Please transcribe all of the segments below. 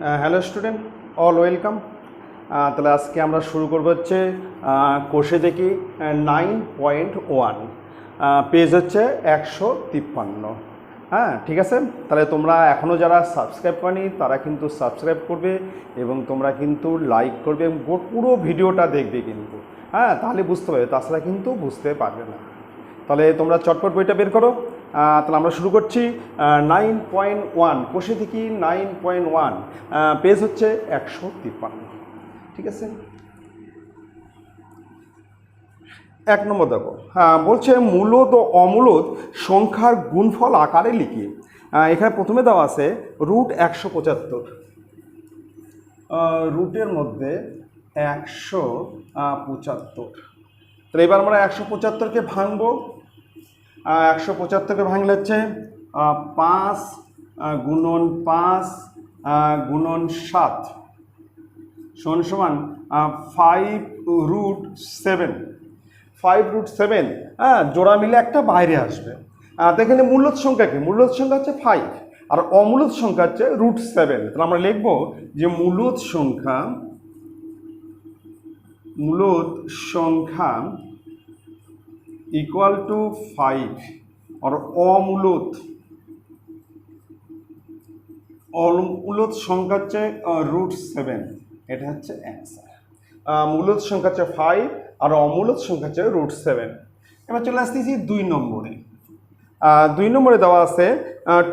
Hello student, all welcome. তাহলে আজকে আমরা শুরু করবো হচ্ছে কোষে দেখি 9.1, পেজ হচ্ছে 153। হ্যাঁ, ঠিক আছে। তাহলে তোমরা এখনও যারা সাবস্ক্রাইব করনি তারা কিন্তু সাবস্ক্রাইব করবে এবং তোমরা কিন্তু লাইক করবে এবং পুরো ভিডিওটা দেখবে কিন্তু। হ্যাঁ, তাহলে বুঝতে পারবে, তাছাড়া কিন্তু বুঝতে পারবে না। তাহলে তোমরা চটপট বইটা বের করো। তাহলে আমরা শুরু করছি 9.1, কোষে দেখি 9.1, পেজ হচ্ছে 153। ঠিক আছে, 1 নম্বর দেখো। বলছে মূলদ ও অমূলদ সংখ্যার গুণফল আকারে লিখি। এখানে প্রথমে দেওয়া আছে রুট 175, রুটের মধ্যে 175। তাহলে এবার আমরা 175কে ভাঙবো। 175কে ভাঙলে হচ্ছে 5 গুণন 5 গুণন 7 সমান 5√7। 5√7, হ্যাঁ, জোড়া মিলে একটা বাইরে আসবে। এখানে মূলদ সংখ্যা কি? মূলদ সংখ্যা হচ্ছে 5 আর অমূলদ সংখ্যা হচ্ছে √7। তাহলে আমরা লিখবো যে মূলদ সংখ্যা ইকুয়াল টু 5 আর অমূলদ সংখ্যা হচ্ছে √7। এটা হচ্ছে অ্যান্সার। মূলদ সংখ্যা হচ্ছে 5 আর অমূলদ সংখ্যা হচ্ছে √7। এবার চলে আসতেছি 2 নম্বরে। 2 নম্বরে দেওয়া আছে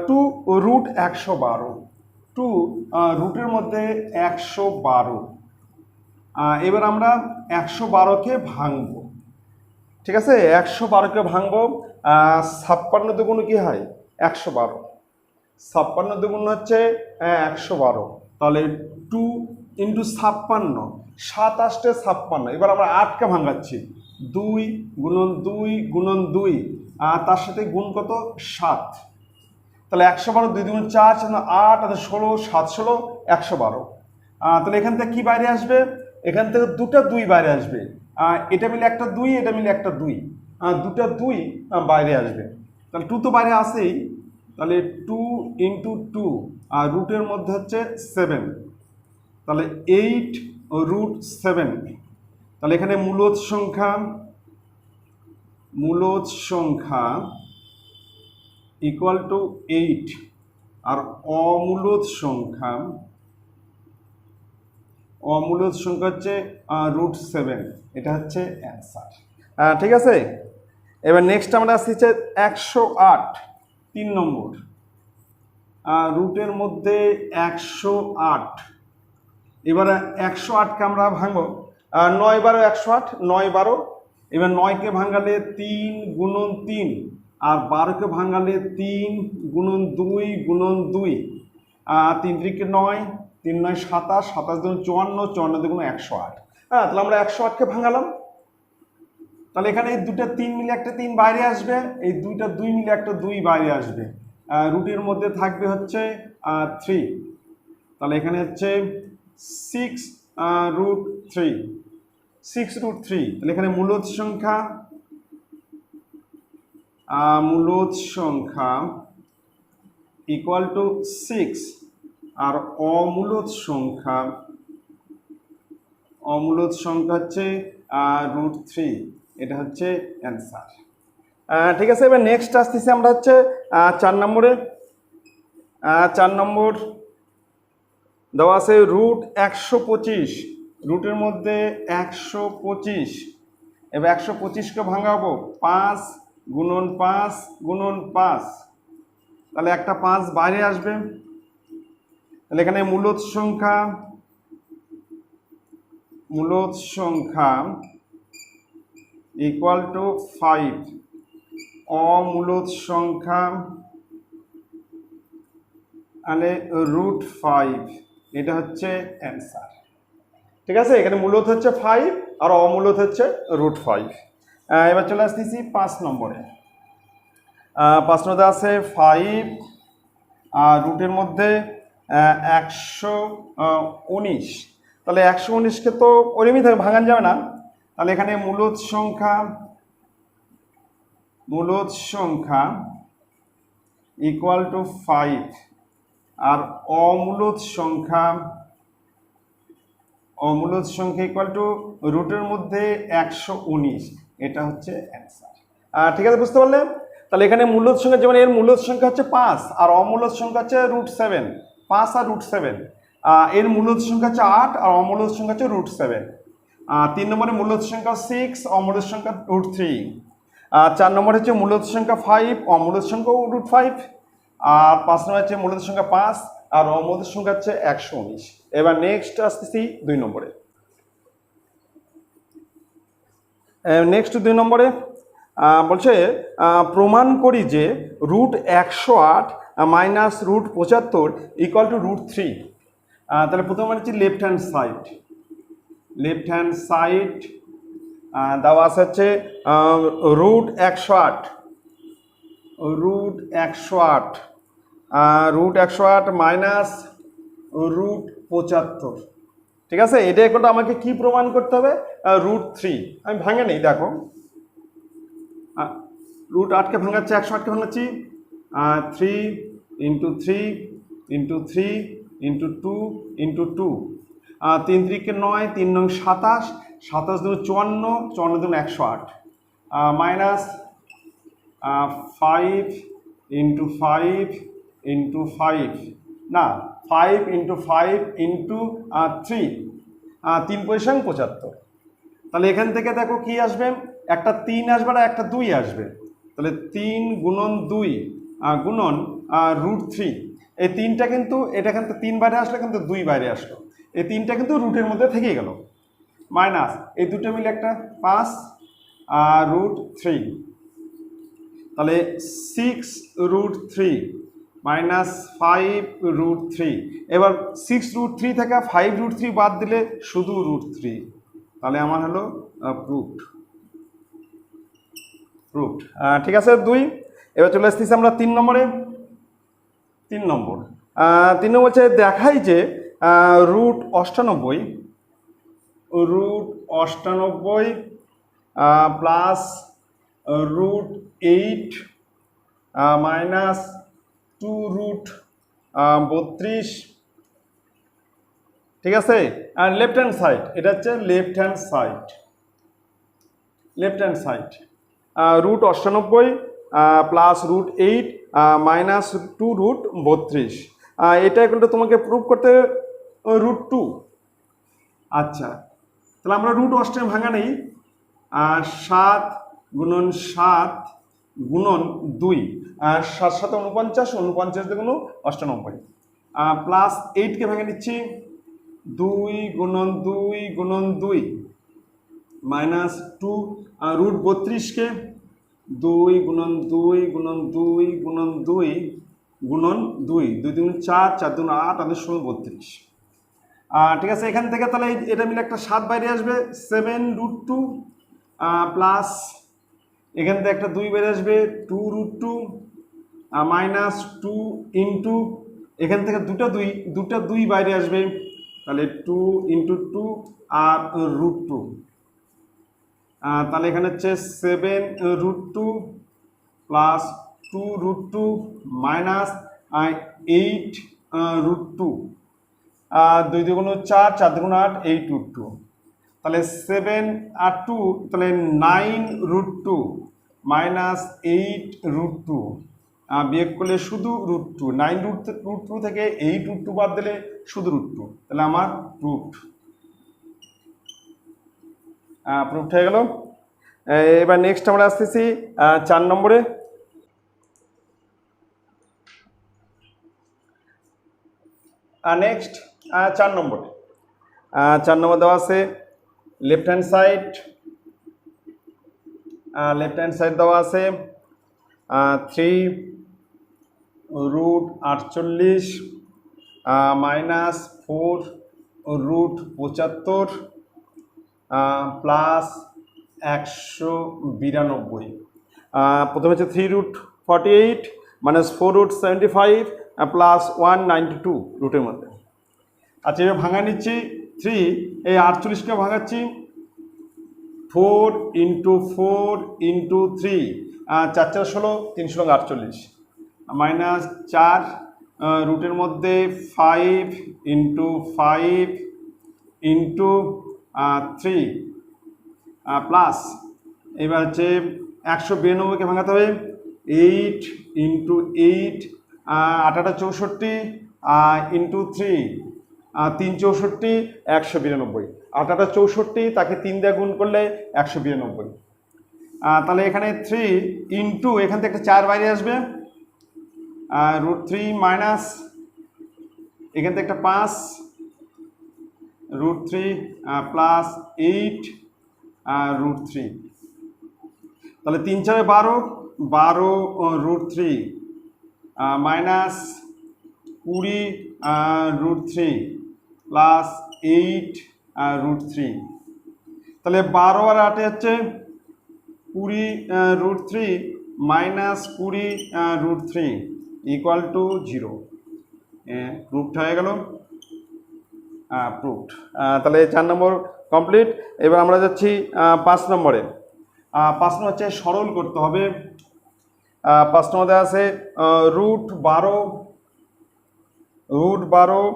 2√112। 2 রুটের মধ্যে 112। এবার আমরা 112কে ভাঙবো। ঠিক আছে, 112কে ভাঙবো। 56 দুগুণ কি হয়? 112। 56 দুগুণ হচ্ছে 112। তাহলে 2 × 56, 7 8 56। এবার আমরা 8কে ভাঙাচ্ছি। 2 গুণন 2 গুণন 2, তার সাথে গুণ কত? 7। তাহলে 112, 2 দুগুণ 4, 8, 16, 7 16, 112। তাহলে এখান থেকে কি বাইরে আসবে? এখান থেকে দুটো 2 বাইরে আসবে। এটা মিলে একটা 2, এটা মিলে একটা 2, দুটো 2 বাইরে আসবে। তাহলে 2 তো বাইরে আসেই। তাহলে 2 × 2, আর রুটের মধ্যে হচ্ছে 7। তাহলে 8√7। তাহলে এখানে মূলদ সংখ্যা ইকুয়াল টু 8 আর অমূলদ সংখ্যা হচ্ছে √7। এটা হচ্ছে অ্যান্সার। ঠিক আছে, এবার নেক্সট আমরা আসছি 108, 3 নম্বর। রুটের মধ্যে 108। এবার 108কে আমরা ভাঙবো। 9 12 108, 9 12। এবার 9কে ভাঙালে 3 গুণন 3 আর 12কে ভাঙালে 3 গুণন 2 গুণন 2। 3 3 9, 3 9 27, 27 দুগুণ 54, 54 দুগুণ 108। হ্যাঁ, তাহলে আমরা 108কে ভাঙালাম। তাহলে এখানে এই দুটো 3 মিলে একটা 3 বাইরে আসবে, এই দুইটা 2 মিলে একটা 2 বাইরে আসবে। রুটের মধ্যে থাকবে হচ্ছে 3। তাহলে এখানে হচ্ছে 6√3, 6√3। তাহলে এখানে মূলদ সংখ্যা ইকুয়াল টু 6 আর অমূলদ সংখ্যা হচ্ছে √3। এটা হচ্ছে অ্যান্সার। ঠিক আছে, এবার নেক্সট আসতেছি আমরা হচ্ছে 4 নম্বরে। 4 নম্বর দেওয়া আছে √125। রুটের মধ্যে 125। এবার 125কে ভাঙাবো। 5 গুণন 5 গুণন 5। তাহলে একটা 5 বাইরে আসবে। তাহলে এখানে মূলদ সংখ্যা ইকুয়াল টু 5, অমূলদ সংখ্যা মানে √5। এটা হচ্ছে অ্যান্সার। ঠিক আছে, এখানে মূলদ হচ্ছে 5 আর অমূলদ হচ্ছে √5। এবার চলে আসতেছি 5 নম্বরে। 5 নম্বরে আছে 5 আর রুটের মধ্যে 119। তাহলে 119কে তো ওরমই থাকে, ভাঙান যাবে না। তাহলে এখানে মূলদ সংখ্যা ইকুয়াল টু 5 আর অমূলদ সংখ্যা ইকুয়াল টু রুটের মধ্যে 119, এটা হচ্ছে অ্যান্সার। ঠিক আছে, বুঝতে পারলে? তাহলে এখানে মূলদ সংখ্যা, যেমন এর মূলদ সংখ্যা হচ্ছে 5 আর অমূলদ সংখ্যা হচ্ছে √7, 5 আর √7। এর মূলদ সংখ্যা হচ্ছে 8 আর অমূলদ সংখ্যা হচ্ছে √7। 3 নম্বরে মূলদ সংখ্যা 6, অমূলদ সংখ্যা √3। 4 নম্বরে হচ্ছে মূলদ সংখ্যা 5, অমূলদ সংখ্যা √5। আর 5 নম্বর হচ্ছে মূলদ সংখ্যা 5 আর অমূলদ সংখ্যা হচ্ছে 119। এবার নেক্সট আসতেছি 2 নম্বরে। নেক্সট 2 নম্বরে বলছে প্রমাণ করি যে √108 মাইনাস √75 ইকুয়াল টু √3। তাহলে প্রথমে হচ্ছে লেফট হ্যান্ড সাইড দেওয়া আছে হচ্ছে √108 মাইনাস √75। ঠিক আছে, এটা এখন আমাকে কি প্রমাণ করতে হবে? √3। আমি ভাঙে নেই, দেখো √8কে ভাঙাচ্ছি, 108কে ভাঙাচ্ছি। 3 × 3 × 3 × 2 × 2। 3 × 3 = 9, 3 × 9 = 27, 27 × 2 = 54, 54 × 2 = 108, মাইনাস 5 × 5 × 5, না 5 × 5 × 3, 3 পয়সা 75। তাহলে এখান থেকে দেখো কি আসবে, একটা 3 আসবে আর একটা 2 আসবে। তাহলে 3 × 2 গুণন √3। এই 3টা কিন্তু, এটা কিন্তু 3 বাইরে আসলে কিন্তু 2 বাইরে আসলো, এই 3টা কিন্তু রুটের মধ্যে থেকে গেল, মাইনাস এই দুটো মিলে একটা 5 √3। তাহলে 6 √3 মাইনাস 5 √3। এবার 6 √3 থেকে 5 √3 বাদ দিলে শুধু √3। তাহলে আমার হলো প্রুফড। ঠিক আছে 2। এবার চলে আসতেছি আমরা 3 নম্বরে। 3 নম্বর হচ্ছে দেখাই যে √98 প্লাস √8 মাইনাস 2√32। ঠিক আছে, আর লেফট হ্যান্ড সাইড, এটা হচ্ছে left hand side. √98 plus √8 minus 2√32। এটা কিন্তু তোমাকে প্রুভ করতে √2। আচ্ছা, তাহলে আমরা √8 ভাঙা নেই, 7 × 7 গুণন 2, 7 7 49, 49 × 98, প্লাস 8কে ভেঙে নিচ্ছি, 2 × 2 × 2 মাইনাস 2 √32কে 2 × 2 × 2 × 2 গুণন 2, 2 × 2 = 4, 4 × 2 = 8, 8 = 32। ঠিক আছে, এখান থেকে তাহলে এটা মিলে একটা 7 বাইরে আসবে, 7√2 প্লাস এখান থেকে একটা 2 বেরিয়ে আসবে, 2√2 মাইনাস 2 ইন্টু এখান থেকে দুটা 2 বাইরে আসবে, তাহলে 2 × 2 আর √2। তাহলে এখানে হচ্ছে 7√2 প্লাস 2√2 মাইনাস 8√2, 2 × 2 = 4, 4 × 2 = 8, 8√2। তাহলে 7 আর 2, তাহলে 9√2 মাইনাস 8√2, বিয়োগ করলে শুধু √2, 9√2 থেকে 8√2 বাদ দিলে শুধু √2। তাহলে আমার প্রুফড হয়ে গেল। এবার নেক্সট আমরা আসতেছি 4 নম্বরে। নেক্সট 4 নম্বর দেওয়া আছে লেফট হ্যান্ড সাইড দেওয়া আছে 3 √48 মাইনাস 4 √75 প্লাস 192। প্রথমে হচ্ছে 3√48 মাইনাস 4√75 প্লাস 192 রুটের মধ্যে। আচ্ছা, এবার ভাঙা নিচ্ছি 3, এই 48কে ভাঙাচ্ছি 4 × 4 × 3, 4 × 4 = 16, 3 × 16 = 48, মাইনাস 4 রুটের মধ্যে 5 ইন্টু 5 ইন্টু 3 প্লাস এবার হচ্ছে 192কে ভাঙাতে হবে 8 ইন্টু 8 8 64 ইন্টু 3 3 64 192 8 64 তাকে 3 দিয়ে গুণ করলে 192 তাহলে এখানে 3 ইন্টু এখান থেকে একটা 4 বাইরে আসবে √3 মাইনাস এখান থেকে একটা 5 √3 প্লাস 8 √3 তাহলে 3 4 12 12 √3 মাইনাস 20 √3 প্লাস 8 √3 তাহলে 12 আর 8 হচ্ছে 20 √3 মাইনাস 20 √3 ইকুয়াল টু 0 প্রুফড হয়ে গেল প্রুফড। তাহলে 4 নম্বর কমপ্লিট। এবার আমরা যাচ্ছি 5 নম্বরে। 5 নম্বর হচ্ছে সরল করতে হবে। 5 নম্বরে আছে √12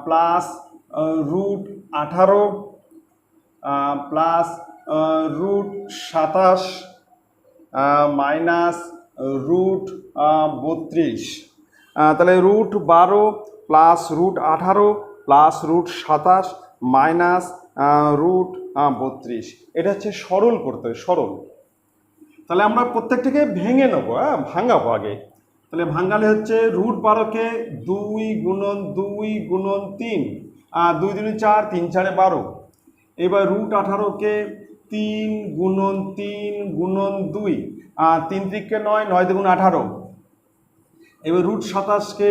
প্লাস √18 প্লাস √27 মাইনাস √32। তাহলে √12 প্লাস √18 প্লাস √27 মাইনাস √32 এটা হচ্ছে সরল করতে হবে, সরল। তাহলে আমরা প্রত্যেকটাকে ভেঙে নেবো, ভাঙাবো আগে। তাহলে ভাঙালে হচ্ছে √12কে 2 গুণন 2 গুণন 3 2 2 4 3 4 12। এবার √18কে 3 গুণন 3 গুণন 2 3 3 9 9 2 18। এবার √27কে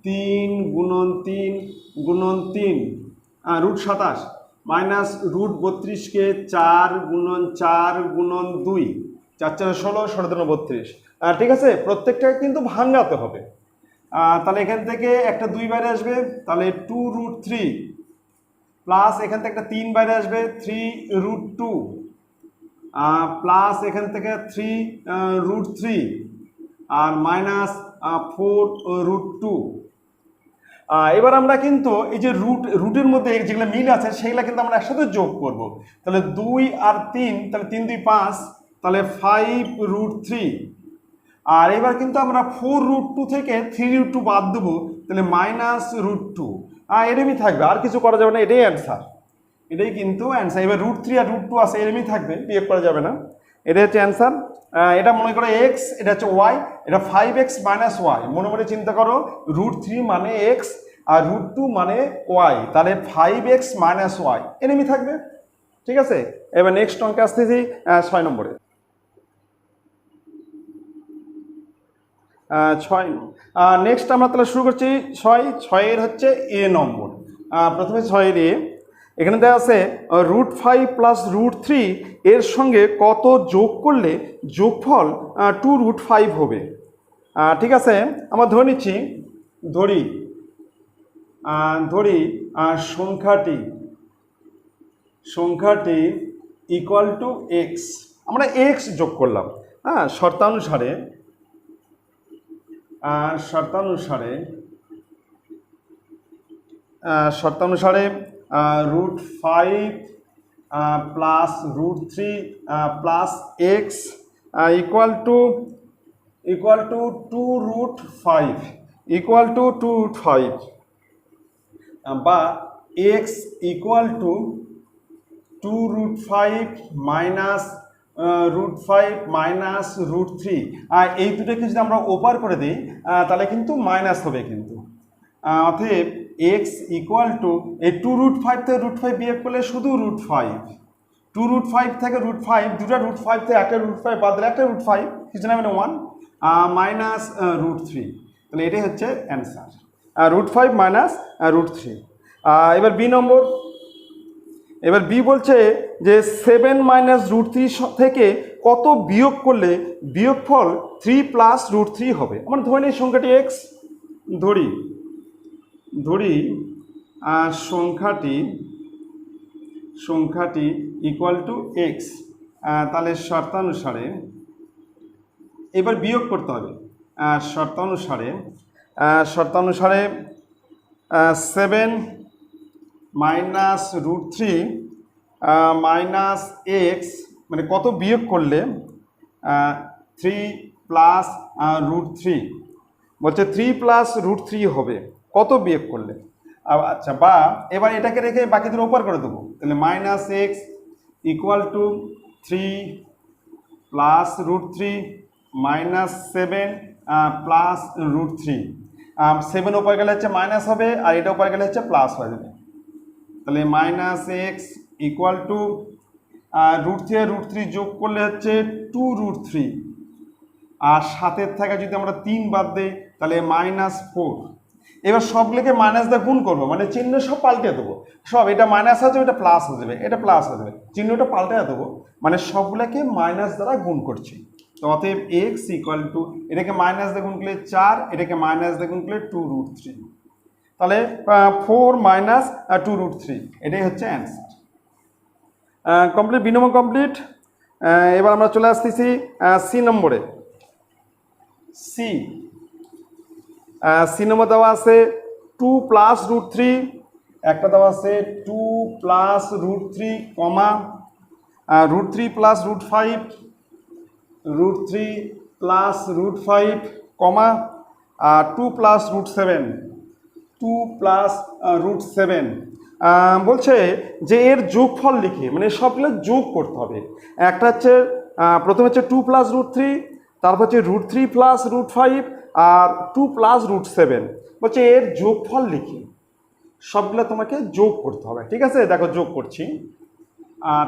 3 গুণন 3 গুণন 3 √27 মাইনাস √32কে 4 গুণন 4 গুণন 2 4 4 16 16 32। ঠিক আছে, প্রত্যেকটাকে কিন্তু ভাঙাতে হবে। তাহলে এখান থেকে একটা 2 বাইরে আসবে, তাহলে 2√3 প্লাস এখান থেকে একটা 3 বাইরে আসবে 3√2 প্লাস এখান থেকে 3√3 আর মাইনাস 4√2। এবার আমরা কিন্তু এই যে রুটের মধ্যে যেগুলো মিল আছে সেগুলো কিন্তু আমরা একসাথে যোগ করব। তাহলে 2 আর 3, তাহলে 3 2 5, তাহলে 5√3। আর এবার কিন্তু আমরা 4√2 থেকে 3√2 বাদ দেবো, তাহলে -√2। এরমই থাকবে, আর কিছু করা যাবে না, এটাই অ্যান্সার, এটাই কিন্তু অ্যান্সার। এবার √3 আর √2 আছে, এরমই থাকবে, বিয়োগ করা যাবে না, এটাই হচ্ছে অ্যান্সার। এটা মনে করো এক্স, এটা হচ্ছে ওয়াই, এটা 5x - y। মনে মনে চিন্তা করো, √3 মানে এক্স আর √2 মানে ওয়াই, তাহলে 5x - y এরমই থাকবে। ঠিক আছে, এবার নেক্সট অঙ্কে আসতেছি 6 নম্বরে। 6 নেক্সট আমরা তাহলে শুরু করছি 6 হচ্ছে এ নম্বর। প্রথমে 6 এ এখানে দেওয়া আছে √5 প্লাস √3 এর সঙ্গে কত যোগ করলে যোগফল 2√5 হবে। ঠিক আছে, আমরা ধরে নিচ্ছি, ধরি সংখ্যাটি ইকুয়াল টু এক্স। আমরা এক্স যোগ করলাম, শর্তানুসারে √5 plus √3 plus x equal two 2√5 বা x equal two 2√5 minus √5 minus √3। এই দুটোকে যদি আমরা ওপার করে দিই তাহলে কিন্তু মাইনাস হবে, কিন্তু অতএব এক্স ইকুয়াল টু এই 2√5 থেকে √5 বিয়োগ করলে শুধু √5, 2√5 থেকে √5, দুটা √5 থেকে একটা √5 বাদ দিলে একটা √5, কিছু না মানে 1 মাইনাস √3। তাহলে এটাই হচ্ছে অ্যান্সার, √5 মাইনাস √3। এবার বি নম্বর। এবার বি বলছে যে 7 মাইনাস √3 থেকে কত বিয়োগ করলে বিয়োগফল 3 প্লাস √3 হবে। আমরা ধরে নিই সংখ্যাটি এক্স, ধরি সংখ্যাটি ইকুয়াল টু এক্স। তাহলে শর্তানুসারে এবার বিয়োগ করতে হবে, শর্তানুসারে শর্তানুসারে 7 minus root three minus x মানে কত বিয়োগ করলে 3 প্লাস রুট থ্রি, বলছে 3 প্লাস রুট থ্রি হবে কত বিয়োগ করলে। আচ্ছা, বা এবার এটাকে রেখে বাকি দুটো উপর করে দেবো, তাহলে minus x equal to 3 plus root three minus 7 plus root three. 7 উপর গেলে হচ্ছে মাইনাস হবে, আর এটা উপর গেলে হচ্ছে প্লাস হয়ে যাবে। তাহলে minus x equal to root three যোগ করলে হচ্ছে 2 রুট থ্রি, আর সাতের থেকে যদি আমরা 3 বাদ দিই তাহলে -4। এবার সবগুলোকে মাইনাস দিয়ে গুণ করবো, মানে চিহ্ন সব পাল্টে দেবো, সব এটা মাইনাস আছে এটা প্লাস হয়ে যাবে, এটা প্লাস হয়ে যাবে, চিহ্নটা পাল্টে দেবো, মানে সবগুলোকে মাইনাস দ্বারা গুণ করছি। তো অতএব এক্স ইকুয়াল টু এটাকে মাইনাস দিয়ে গুণ করলে 4, এটাকে মাইনাস দিয়ে গুণ করলে 2 রুট থ্রি, তাহলে 4 মাইনাস 2 রুট থ্রি, এটাই হচ্ছে অ্যান্সার। কমপ্লিট, বি নম্বর কমপ্লিট। এবার আমরা চলে আসতেছি সি নম্বরে। সি নম্বর দেওয়া আছে 2 প্লাস রুট থ্রি, একটা দেওয়া আছে 2 plus root three comma root three plus root five, root three plus root five comma 2 plus root seven, 2 plus root seven. বলছে যে এর যোগফল লিখে, মানে সবগুলো যোগ করতে হবে। একটা হচ্ছে প্রথমে হচ্ছে 2 প্লাস রুট থ্রি, তারপর হচ্ছে root three plus root five, আর 2 প্লাস রুট সেভেন। বলছে এর যোগফল লিখে সবগুলো তোমাকে যোগ করতে হবে। ঠিক আছে, দেখো যোগ করছি।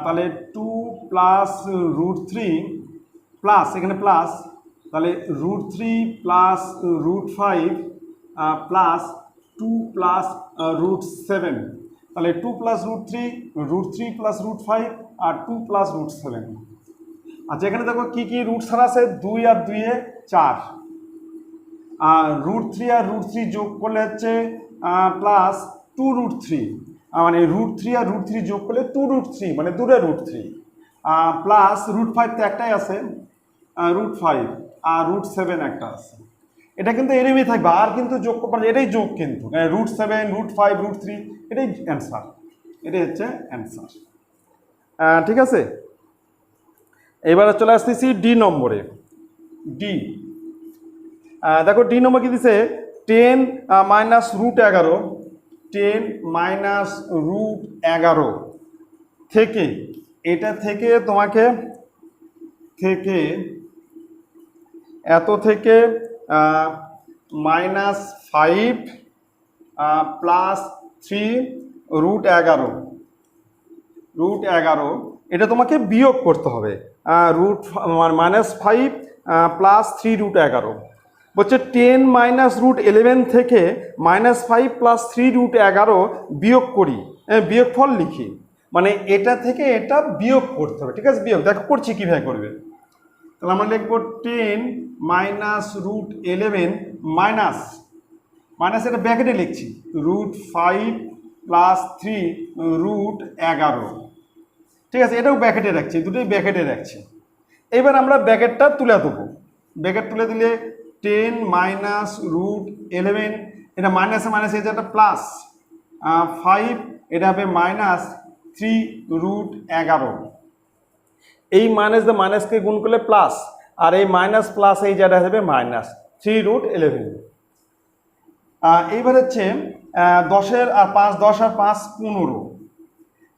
তাহলে 2 প্লাস রুট থ্রি প্লাস, এখানে প্লাস, তাহলে root three plus root five plus 2 plus root seven, তাহলে 2 plus root three plus root five আর 2 প্লাস রুট সেভেন। আচ্ছা, এখানে দেখো কি কি রুট ছাড়া আছে, 2 আর 2 এ 4, আর রুট থ্রি আর রুট থ্রি যোগ করলে হচ্ছে প্লাস 2 রুট থ্রি, মানে রুট থ্রি আর রুট থ্রি যোগ করলে 2 রুট থ্রি, মানে দূরে root three, plus root five তো একটাই আছে রুট ফাইভ, আর রুট সেভেন একটা আছে। এটা কিন্তু এরমই থাকবে, আর কিন্তু যোগ করবে, এটাই যোগ কিন্তু root seven root five root three, এটাই অ্যান্সার, এটাই হচ্ছে অ্যান্সার। ঠিক আছে, এবারে চলে আসতেছি ডি নম্বরে। ডি দেখো ডি নম্বর কি দিছে, 10 মাইনাস রুট 11, 10 মাইনাস রুট 11 থেকে, এটা থেকে তোমাকে থেকে এত থেকে -5 প্লাস 3 রুট 11, রুট 11 এটা তোমাকে বিয়োগ করতে হবে, রুট -5 প্লাস 3 রুট 11। বলছে 10 মাইনাস রুট 11 থেকে -5 প্লাস 3 রুট 11 বিয়োগ করি, বিয়োগফল লিখি, মানে এটা থেকে এটা বিয়োগ করতে হবে। ঠিক আছে, বিয়োগ দেখো করছি কীভাবে করবে। তাহলে আমরা লিখবো 10 মাইনাস রুট 11 মাইনাস, এটা ব্র্যাকেটে লিখছি, রুট 5 প্লাস 3 রুট 11। ঠিক আছে, এটাও ব্র্যাকেটে রাখছি, দুটোই ব্র্যাকেটে রাখছি। এবার আমরা ব্র্যাকেটটা তুলে দেবো, ব্র্যাকেট তুলে দিলে 10 মাইনাস রুট 11, এটা মাইনাসে মাইনাসে এটা প্লাস 5, এটা হবে মাইনাস 3 রুট 11। এই মাইনাস দিয়ে মাইনাসকে গুণ করলে প্লাস, আর এই মাইনাস প্লাস এই যেটা হবে মাইনাস 3 রুট 11। এইবার হচ্ছে 10 আর 5, 10 আর 5 15,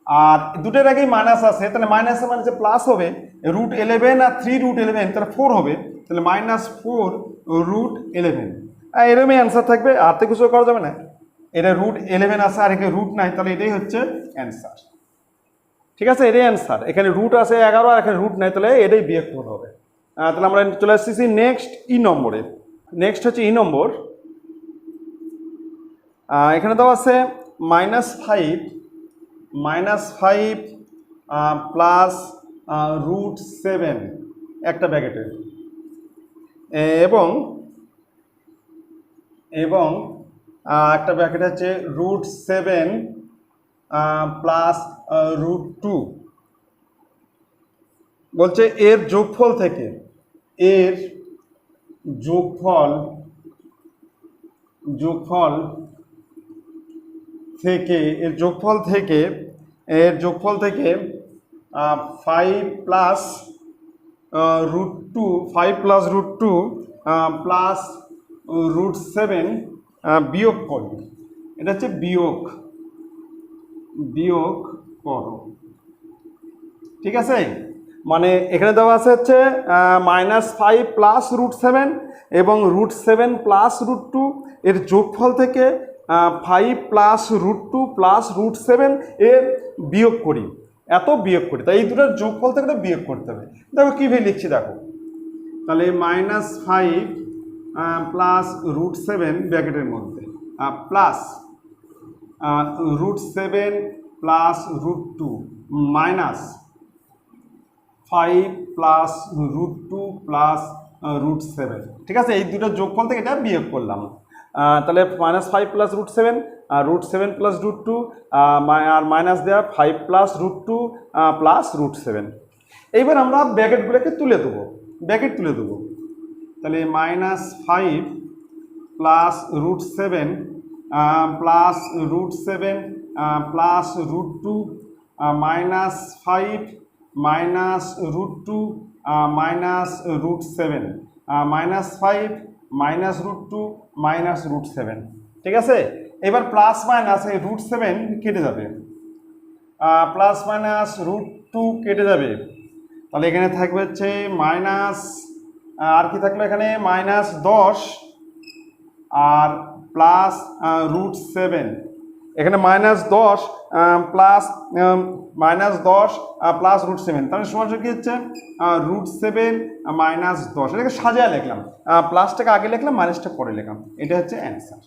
আর দুটোর আগেই মাইনাস আছে, তাহলে মাইনাসে মাইনাসে প্লাস হবে, রুট 11 আর 3 রুট 11, তাহলে 4 হবে, তাহলে -4 রুট 11। এরকমই অ্যান্সার থাকবে, আর তো কিছু করা যাবে না। এটা রুট 11 আছে আর এখানে রুট নাই, তাহলে এটাই হচ্ছে অ্যান্সার। ঠিক আছে, এটাই অ্যান্সার। এখানে রুট আছে 11 আর এখানে রুট নাই, তাহলে এটাই বিয়োগ করতে হবে। তাহলে আমরা চলে আসতেছি নেক্সট ই নম্বরে। নেক্সট হচ্ছে ই নম্বর। এখানে দেওয়া আছে -5 প্লাস রুট 7 একটা ব্র্যাকেটে, এবং একটা ব্র্যাকেট হচ্ছে রুট 7 প্লাস রুট 2। বলছে এর যোগফল থেকে, এর যোগফল যোগফল থেকে এর যোগফল থেকে 5 প্লাস √2 প্লাস √7 বিয়োগ করি। এটা হচ্ছে বিয়োগ করো, ঠিক আছে। মানে এখানে দেওয়া আছে হচ্ছে -5 প্লাস √7 এবং √7 প্লাস √2 এর যোগফল থেকে 5 প্লাস √2 প্লাস √7 এর বিয়োগ করি, বিয়োগ করি। তাই এই দুটোর যোগফল থেকে বিয়োগ করতে হবে। দেখো কীভাবে লিখছি দেখো, তাহলে -5 প্লাস √7 ব্র্যাকেটের মধ্যে plus √7 plus √2 minus 5 plus √2 plus √7, ঠিক আছে। এই দুটো যোগফল থেকে এটা বিয়োগ করলাম। তাহলে -5 প্লাস √7 আর √7 প্লাস √2 আর মাইনাস দেওয়া 5 প্লাস √2 প্লাস √7। এইবার আমরা ব্র্যাকেটগুলোকে তুলে দেবো, তাহলে -5 plus √7 plus √7 plus √2 -5 minus √2 minus √7 -5 minus √2 minus √7, ঠিক আছে। এবার প্লাস মাইনাস এই √7 কেটে যাবে, প্লাস মাইনাস √2 কেটে যাবে। তাহলে এখানে থাকবে হচ্ছে মাইনাস, আর কি থাকলো এখানে -10 আর প্লাস √7, এখানে -10 প্লাস প্লাস √7, তাহলে সমান কি হচ্ছে √7 -10। এটাকে সাজায় লিখলাম, প্লাসটাকে আগে লিখলাম, মাইনাসটা পরে লিখলাম। এটা হচ্ছে অ্যান্সার,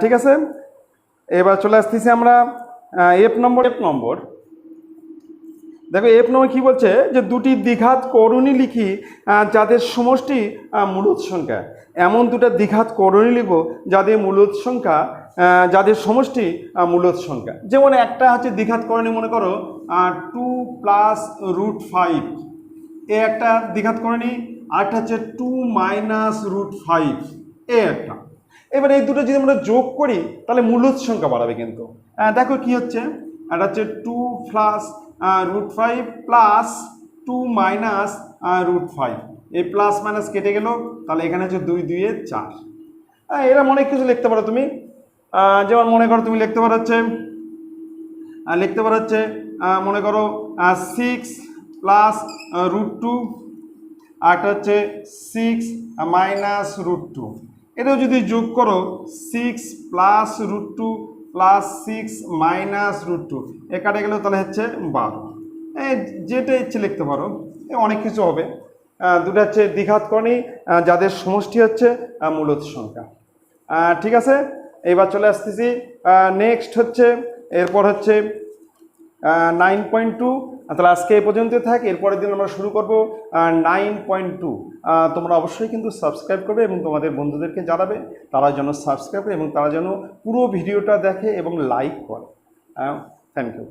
ঠিক আছে। এবার চলে আসতেছি আমরা এফ নম্বর। দেখো এফ নম্বর কী বলছে, যে দুটি দ্বিঘাত করণী লিখি যাদের সমষ্টি মূলদ সংখ্যা। এমন দুটো দ্বিঘাত করণী লিখব যাদের সমষ্টি মূলদ সংখ্যা। যেমন একটা হচ্ছে দ্বিঘাত করণী, মনে করো 2 প্লাস √5, এ একটা দ্বিঘাত করণী। আরেকটা হচ্ছে 2 মাইনাস √5, এ একটা। এবার এই দুটো যদি আমরা যোগ করি তাহলে মূলদ সংখ্যা বাড়াবে কিন্তু। দেখো কি হচ্ছে, এটা হচ্ছে 2 প্লাস √5 প্লাস 2 মাইনাস √5, এই প্লাস মাইনাস কেটে গেল, তাহলে এখানে হচ্ছে 2 2 এ 4। এরকম অনেক কিছু লিখতে পারো তুমি। যেমন মনে করো তুমি লিখতে পারো হচ্ছে মনে করো 6 প্লাস √2, আরটা হচ্ছে 6 মাইনাস √2। এটাও যদি যোগ করো 6 প্লাস √2 প্লাস 6 মাইনাস √2, এ কাটে গেলেও তাহলে হচ্ছে 12। যেটা ইচ্ছে লিখতে পারো, অনেক কিছু হবে। দুটো হচ্ছে দ্বিঘাত করণী যাদের সমষ্টি হচ্ছে মূলদ সংখ্যা, ঠিক আছে। এবার চলে আসতেছি নেক্সট হচ্ছে, এরপর হচ্ছে 9.2। তাহলে আজকে এই পর্যন্ত থাক, এরপরের দিন আমরা শুরু করব 9.2। তোমরা অবশ্যই কিন্তু সাবস্ক্রাইব করবে এবং তোমাদের বন্ধুদেরকে জানাবে তারা যেন সাবস্ক্রাইব করে এবং তারা যেন পুরো ভিডিওটা দেখে এবং লাইক করে। Thank you.